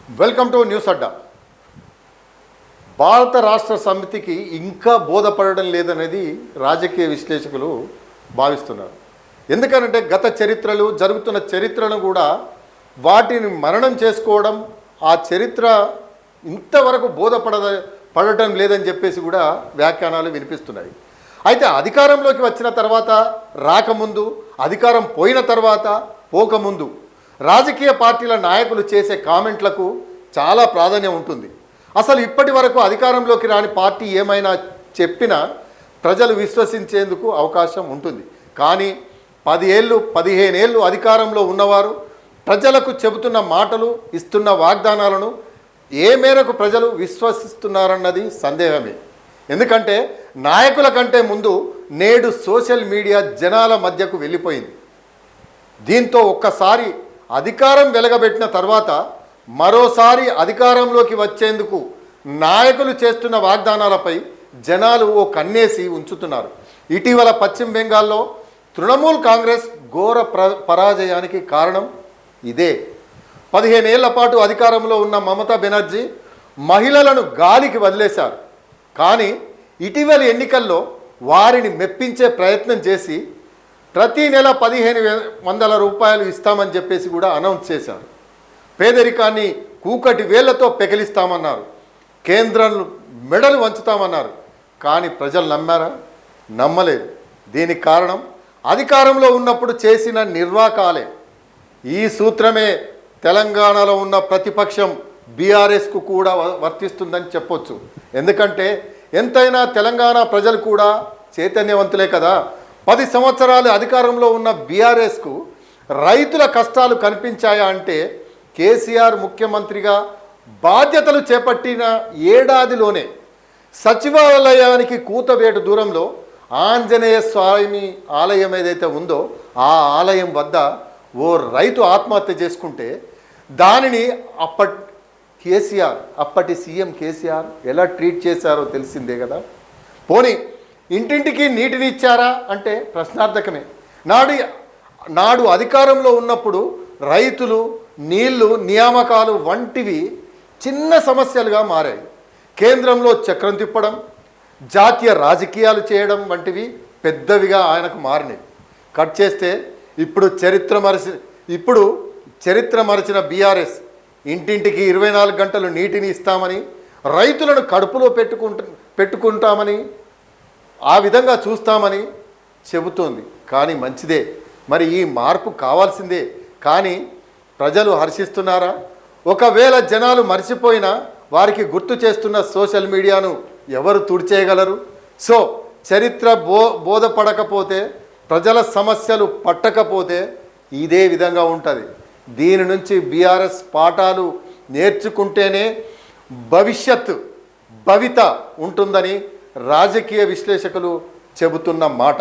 Welcome to news అడ్డా. భారత రాష్ట్ర సమితికి ఇంకా బోధపడడం లేదనేది రాజకీయ విశ్లేషకులు భావిస్తున్నారు. ఎందుకనంటే గత చరిత్రలు జరుగుతున్న చరిత్రను కూడా వాటిని మననం చేసుకోవడం, ఆ చరిత్ర ఇంతవరకు పడటం లేదని చెప్పేసి కూడా వ్యాఖ్యానాలు వినిపిస్తున్నాయి. అయితే అధికారంలోకి వచ్చిన తర్వాత, రాకముందు, అధికారం పోయిన తర్వాత, పోకముందు రాజకీయ పార్టీల నాయకులు చేసే కామెంట్లకు చాలా ప్రాధాన్యం ఉంటుంది. అసలు ఇప్పటి వరకు అధికారంలోకి రాని పార్టీ ఏమైనా చెప్పినా ప్రజలు విశ్వసించేందుకు అవకాశం ఉంటుంది. కానీ 10 ఏళ్ళు 15 ఏళ్ళు అధికారంలో ఉన్నవారు ప్రజలకు చెబుతున్న మాటలు, ఇస్తున్న వాగ్దానాలను ఏ మేరకు ప్రజలు విశ్వసిస్తున్నారన్నది సందేహమే. ఎందుకంటే నాయకుల కంటే ముందు నేడు సోషల్ మీడియా జనాల మధ్యకు వెళ్ళిపోయింది. దీంతో ఒక్కసారి అధికారం వెలగబెట్టిన తర్వాత మరోసారి అధికారంలోకి వచ్చేందుకు నాయకులు చేస్తున్న వాగ్దానాలపై జనాలు ఓ కన్నేసి ఉంచుతున్నారు. ఇటీవల పశ్చిమ బెంగాల్లో తృణమూల్ కాంగ్రెస్ ఘోర పరాజయానికి కారణం ఇదే. 15 ఏళ్ల పాటు అధికారంలో ఉన్న మమతా బెనర్జీ మహిళలను గాలికి వదిలేశారు. కానీ ఇటీవలి ఎన్నికల్లో వారిని మెప్పించే ప్రయత్నం చేసి ప్రతి నెల 1500 రూపాయలు ఇస్తామని చెప్పేసి కూడా అనౌన్స్ చేశారు. పేదరికాన్ని కూకటి వేళ్లతో పెకిలిస్తామన్నారు. కేంద్రం మెడలు వంచుతామన్నారు. కానీ ప్రజలు నమ్మారా? నమ్మలేదు. దీనికి కారణం అధికారంలో ఉన్నప్పుడు చేసిన నిర్వాకాలే. ఈ సూత్రమే తెలంగాణలో ఉన్న ప్రతిపక్షం బీఆర్ఎస్కు కూడా వర్తిస్తుందని చెప్పొచ్చు. ఎందుకంటే ఎంతైనా తెలంగాణ ప్రజలు కూడా చైతన్యవంతులే కదా. 10 సంవత్సరాలు అధికారంలో ఉన్న బీఆర్ఎస్కు రైతుల కష్టాలు కనిపించాయా అంటే కేసీఆర్ ముఖ్యమంత్రిగా బాధ్యతలు చేపట్టిన ఏడాదిలోనే సచివాలయానికి కూతవేటు దూరంలో ఆంజనేయ స్వామి ఆలయం ఏదైతే ఉందో ఆ ఆలయం వద్ద ఓ రైతు ఆత్మహత్య చేసుకుంటే దానిని అప్పటి సీఎం కేసీఆర్ ఎలా ట్రీట్ చేశారో తెలిసిందే కదా. పోనీ ఇంటింటికి నీటిని ఇచ్చారా అంటే ప్రశ్నార్థకమే. నాడు అధికారంలో ఉన్నప్పుడు రైతులు, నీళ్లు, నియామకాలు వంటివి చిన్న సమస్యలుగా మారాయి. కేంద్రంలో చక్రం తిప్పడం, జాతీయ రాజకీయాలు చేయడం వంటివి పెద్దవిగా ఆయనకు మారినాయి. కట్ చేస్తే ఇప్పుడు చరిత్ర మరచిన బీఆర్ఎస్ ఇంటింటికి 24 గంటలు నీటిని ఇస్తామని, రైతులను కడుపులో పెట్టుకుంటామని, ఆ విధంగా చూస్తామని చెబుతోంది. కానీ మంచిదే, మరి ఈ మార్పు కావాల్సిందే. కానీ ప్రజలు హర్షిస్తున్నారా? ఒకవేళ జనాలు మర్చిపోయినా వారికి గుర్తు చేస్తున్న సోషల్ మీడియాను ఎవరు తుడిచేయగలరు? సో చరిత్ర బోధపడకపోతే, ప్రజల సమస్యలు పట్టకపోతే ఇదే విధంగా ఉంటుంది. దీని నుంచి బీఆర్ఎస్ పాఠాలు నేర్చుకుంటేనే భవిత ఉంటుందని రాజకీయ విశ్లేషకులు చెబుతున్న మాట.